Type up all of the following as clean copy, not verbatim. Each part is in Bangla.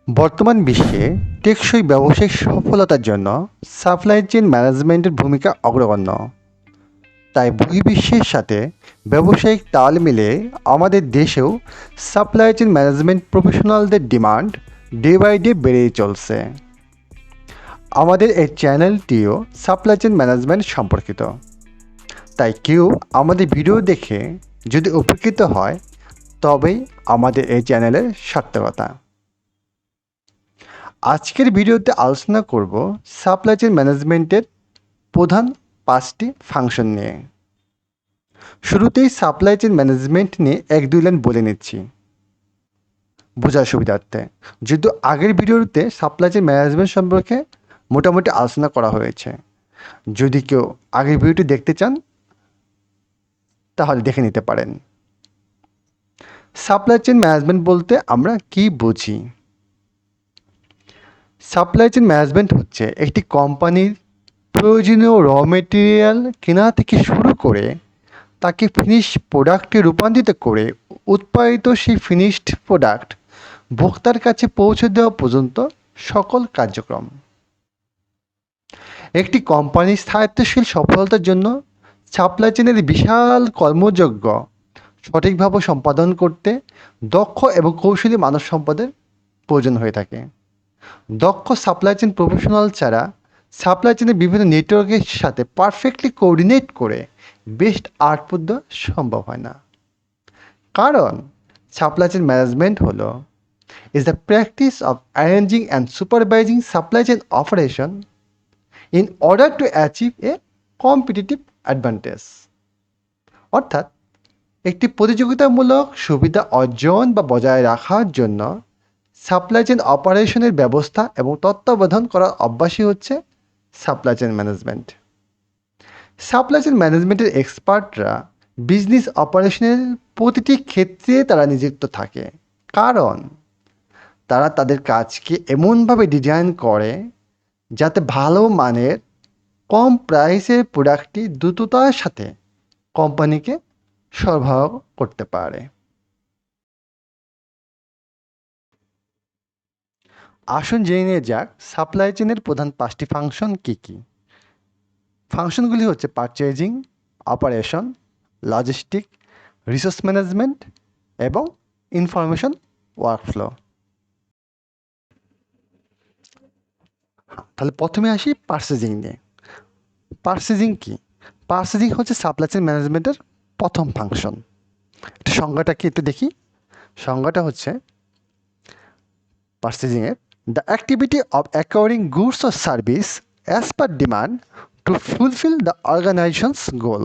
বর্তমান বিশ্বে টেকসই ব্যবসায়িক সফলতার জন্য সাপ্লাই চেইন ম্যানেজমেন্টের ভূমিকা অগ্রগণ্য। তাই বহির্বিশ্বের সাথে ব্যবসায়িক তাল মিলিয়ে আমাদের দেশেও সাপ্লাই চেইন ম্যানেজমেন্ট প্রফেশনালদের ডিমান্ড ডে বাই ডে বেড়েই চলছে। আমাদের এই চ্যানেলটিও সাপ্লাই চেইন ম্যানেজমেন্ট সম্পর্কিত। তাই কেউ আমাদের ভিডিও দেখে যদি উপকৃত হয় তবেই আমাদের এই চ্যানেলের সার্থকতা। আজকের ভিডিওতে আলোচনা করব সাপ্লাই চেইন ম্যানেজমেন্টের প্রধান 5টি ফাংশন নিয়ে। শুরুতেই সাপ্লাই চেইন ম্যানেজমেন্ট নিয়ে 1-2 লাইন বলে নিচ্ছি বোঝার সুবিধার্থে। যদিও আগের ভিডিওতে সাপ্লাই চেইন ম্যানেজমেন্ট সম্পর্কে মোটামুটি আলোচনা করা হয়েছে। যদি কেউ আগের ভিডিওটি দেখতে চান তাহলে দেখে নিতে পারেন। সাপ্লাই চেইন ম্যানেজমেন্ট বলতে আমরা কি বুঝি? সাপ্লাই চেইন ম্যানেজমেন্ট হচ্ছে একটি কোম্পানির প্রয়োজনীয় র মেটেরিয়াল কেনা থেকে শুরু করে তাকে ফিনিশ প্রোডাক্টে রূপান্তরিত করে উৎপাদিত সেই ফিনিশড প্রোডাক্ট ভোক্তার কাছে পৌঁছে দেওয়া পর্যন্ত সকল কার্যক্রম। একটি কোম্পানির স্থায়িত্বশীল সফলতার জন্য সাপ্লাই চেইনের বিশাল কর্মযজ্ঞ সঠিকভাবে সম্পাদন করতে দক্ষ এবং কৌশলী মানব সম্পদের প্রয়োজন হয়ে থাকে। দক্ষ সাপ্লাই চেইন প্রফেশনাল ছাড়া সাপ্লাই চেইনের বিভিন্ন নেটওয়ার্কের সাথে পারফেক্টলি কোঅর্ডিনেট করে বেস্ট আউটপুট দেওয়া সম্ভব হয় না। কারণ সাপ্লাই চেইন ম্যানেজমেন্ট হলো is the practice of arranging and supervising supply chain operation in order to achieve a competitive advantage। অর্থাৎ একটি প্রতিযোগিতামূলক সুবিধা অর্জন বা বজায় রাখার জন্য সাপ্লাই চেইন অপারেশনের ব্যবস্থা এবং তত্ত্বাবধান করার অভ্যাসই হচ্ছে supply chain management. Supply chain ম্যানেজমেন্টের এক্সপার্টরা বিজনেস অপারেশনের প্রতিটি ক্ষেত্রে তারা নিযুক্ত থাকে, কারণ তারা তাদের কাজকে এমনভাবে ডিজাইন করে যাতে ভালো মানের কম প্রাইসের প্রোডাক্টটি দ্রুততার সাথে কোম্পানিকে সরবরাহ করতে পারে। আসুন জেনে নিয়ে যাক সাপ্লাই চেইনের প্রধান 5টি ফাংশন কী কী। ফাংশনগুলি হচ্ছে purchasing, operation, logistic, resource management এবং ইনফরমেশন ওয়ার্কফ্লো। তাহলে প্রথমে আসি পারচেজিং নিয়ে। পারচেজিং কি? পারচেজিং হচ্ছে সাপ্লাই চেইন ম্যানেজমেন্টের প্রথম ফাংশন। এটা সংজ্ঞাটা কি একটু দেখি। সংজ্ঞাটা হচ্ছে পারচেজিংয়ের the activity of acquiring goods or service as per demand to fulfil the organisations goal.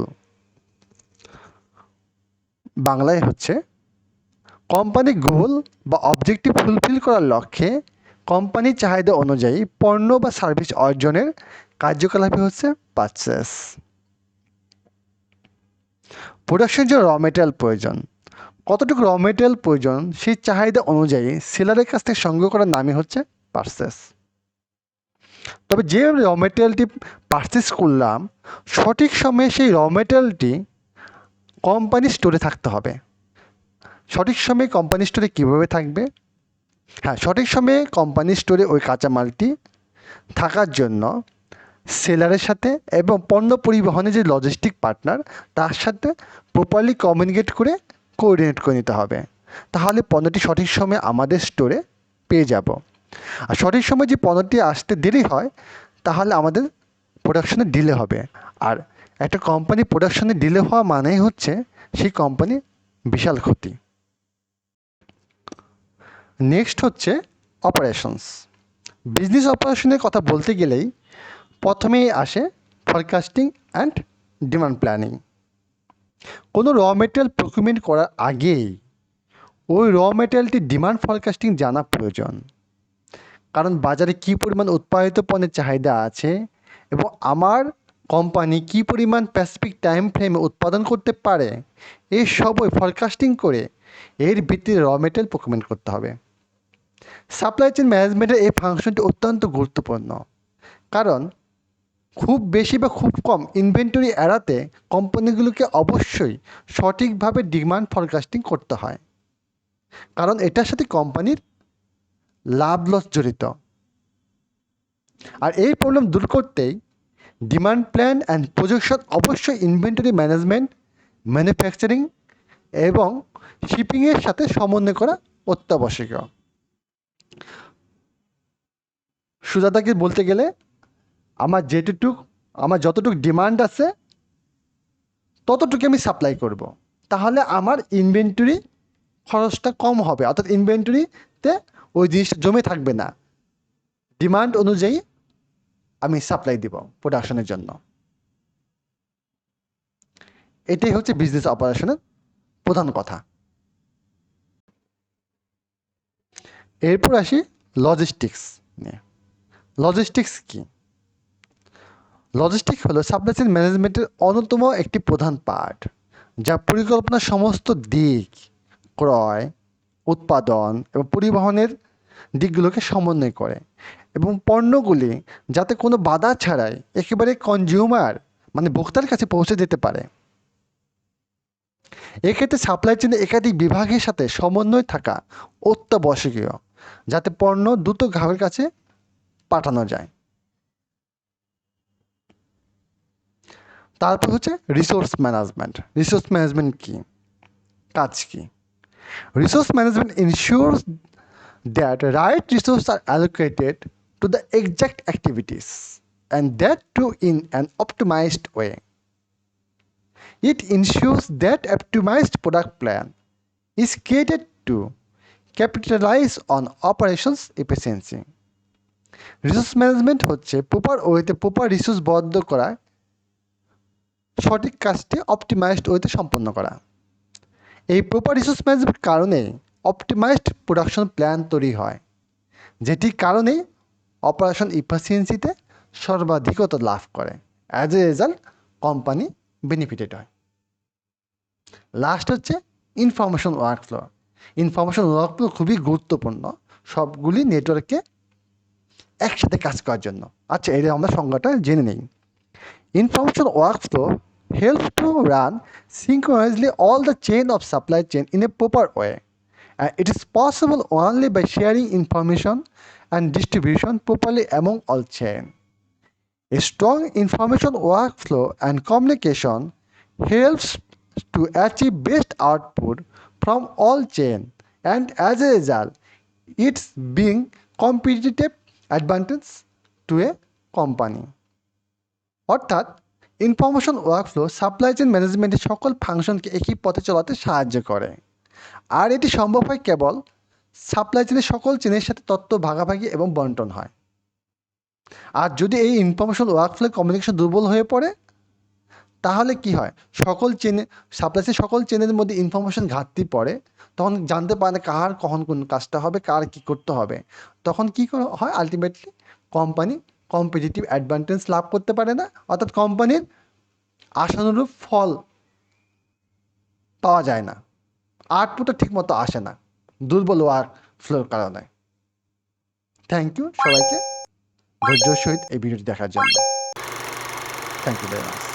বাংলায় হচ্ছে কোম্পানি গোল বা অবজেক্টিভ ফুলফিল করার লক্ষ্যে কোম্পানির চাহিদা অনুযায়ী পণ্য বা সার্ভিস অর্জনের কার্যকলাপই হচ্ছে পারচেস। প্রোডাকশনের জন্য র মেটেরিয়াল প্রয়োজন। কতটুকু র মেটেরিয়াল প্রয়োজন সেই চাহিদা অনুযায়ী সেলারের কাছ থেকে সংগ্রহ করার নামই হচ্ছে পারচেস। তবে যে র মেটেরিয়ালটি পারচেস করলাম সঠিক সময়ে সেই র মেটেরিয়ালটি কোম্পানি স্টোরে থাকতে হবে। সঠিক সময়ে কোম্পানি স্টোরে কীভাবে থাকবে? হ্যাঁ, সঠিক সময়ে কোম্পানি স্টোরে ওই কাঁচামালটি থাকার জন্য সেলারের সাথে এবং পণ্য পরিবহনের যে লজিস্টিক পার্টনার তার সাথে প্রপারলি কমিউনিকেট করে কোঅর্ডিনেট করে নিতে হবে। তাহলে পণ্যটি সঠিক সময়ে আমাদের স্টোরে পেয়ে যাব। আর সঠিক সময়ে যে পণ্যটি আসতে দেরি হয় তাহলে আমাদের প্রোডাকশনে ডিলে হবে। আর একটা কোম্পানি প্রোডাকশনে ডিলে হওয়া মানেই হচ্ছে সেই কোম্পানি বিশাল ক্ষতি। নেক্সট হচ্ছে অপারেশনস। বিজনেস অপারেশনের কথা বলতে গেলেই প্রথমেই আসে ফরকাস্টিং অ্যান্ড ডিমান্ড প্ল্যানিং। কোনো র মেটেরিয়াল প্রকিউরমেন্ট করার আগেই ওই র মেটেরিয়ালটির ডিমান্ড ফরকাস্টিং জানা প্রয়োজন। কারণ বাজারে কী পরিমাণ উৎপাদিত পণ্যের চাহিদা আছে এবং আমার কোম্পানি কী পরিমাণ স্পেসিফিক টাইম ফ্রেমে উৎপাদন করতে পারে এই সবই ফরকাস্টিং করে এর ভিত্তিতে র মেটেরিয়াল প্রকিউরমেন্ট করতে হবে। সাপ্লাই চেইন ম্যানেজমেন্টের এই ফাংশনটি অত্যন্ত গুরুত্বপূর্ণ, কারণ খুব বেশি বা খুব কম ইনভেন্টরি এড়াতে কোম্পানিগুলোকে অবশ্যই সঠিকভাবে ডিমান্ড ফরকাস্টিং করতে হয়। কারণ এটার সাথে কোম্পানির লাভ লস জড়িত। আর এই প্রবলেম দূর করতেই ডিমান্ড প্ল্যান অ্যান্ড প্রজেকশন অবশ্যই ইনভেন্টরি ম্যানেজমেন্ট, ম্যানুফ্যাকচারিং এবং শিপিংয়ের সাথে সমন্বয় করা অত্যাবশ্যকীয়। সুজাতাকে বলতে গেলে আমার যতটুকু ডিমান্ড আছে ততটুকু আমি সাপ্লাই করব, তাহলে আমার ইনভেন্টরি খরচটা কম হবে, অর্থাৎ ইনভেন্টরিতে ওই জিনিসটা জমে থাকবে না। ডিমান্ড অনুযায়ী আমি সাপ্লাই দিব প্রোডাকশনের জন্য। এটাই হচ্ছে বিজনেস অপারেশনের প্রধান কথা। এরপর আসি লজিস্টিক্স নিয়ে। লজিস্টিক্স কি? লজিস্টিক্স হলো সাপ্লাই চেইন ম্যানেজমেন্টের অন্যতম একটি প্রধান পার্ট, যা পরিকল্পনার সমস্ত দিক, ক্রয়, উৎপাদন এবং পরিবহনের দিকগুলোকে সমন্বয় করে এবং পণ্যগুলি যাতে কোনো বাধা ছাড়াই একেবারে কনজিউমার মানে ভোক্তার কাছে পৌঁছে যেতে পারে। এক্ষেত্রে সাপ্লাই চেইনে একাধিক বিভাগের সাথে সমন্বয় থাকা অত্যাবশ্যকীয়, যাতে পণ্য দ্রুত গ্রাহকের কাছে পাঠানো যায়। তারপর হচ্ছে রিসোর্স ম্যানেজমেন্ট। রিসোর্স ম্যানেজমেন্ট কি, কাজ কি? Resource management ensures that right resources are allocated to the exact activities and that too in an optimized way. It ensures that optimized product plan is created to capitalize on operations efficiency. Resource management হচ্ছে প্রপার রিসোর্স বরাদ্দ করা, সঠিক কাজটি অপটিমাইজড ওয়েতে সম্পন্ন করা। এই প্রপার রিসোর্স ম্যানেজমেন্ট কারণে অপটিমাইজড প্রোডাকশন প্ল্যান তৈরি হয়, যেটির কারণে অপারেশন ইফিসিয়েন্সিতে সর্বাধিকতা লাভ করে। As a result company benefited হয়। লাস্ট হচ্ছে ইনফরমেশন ওয়ার্কফ্লো। ইনফরমেশন ওয়ার্কফ্লো খুবই গুরুত্বপূর্ণ সবগুলি নেটওয়ার্কে একসাথে কাজ করার জন্য। আচ্ছা, এটা আমরা সংজ্ঞাটা জেনে নিই। Information workflow helps to run synchronously all the chain of supply chain in a proper way. And it is possible only by sharing information and distribution properly among all chain. A strong information workflow and communication helps to achieve best output from all chain, and as a result, it's being competitive advantage to a company. অর্থাৎ ইনফরমেশন ওয়ার্কফ্লো সাপ্লাই চেইন ম্যানেজমেন্টের সকল ফাংশনকে একই পথে চলাতে সাহায্য করে, আর এটি সম্ভব হয় কেবল সাপ্লাই চেইনের সকল চেনের সাথে তথ্য ভাগাভাগি এবং বন্টন হয়। আর যদি এই ইনফরমেশন ওয়ার্কফ্লো কমিউনিকেশন দুর্বল হয়ে পড়ে, তাহলে কি হয়, সাপ্লাই চেইন সকল চেনের মধ্যে ইনফরমেশন ঘাটতি পড়ে, তখন জানতে পারে না কার কখন কোন কাজটা হবে, কার কী করতে হবে। তখন কী হয়, আলটিমেটলি কোম্পানি কম্পিটিটিভ অ্যাডভান্টেজ লাভ করতে পারে না, অর্থাৎ কোম্পানির আশানুরূপ ফল পাওয়া যায় না, আউটপুটটা ঠিকমতো আসে না দুর্বল ওয়ার্ক ফ্লোর কারণে। থ্যাংক ইউ সবাইকে ধৈর্যের সহিত এই ভিডিওটি দেখার জন্য। Thank you very much.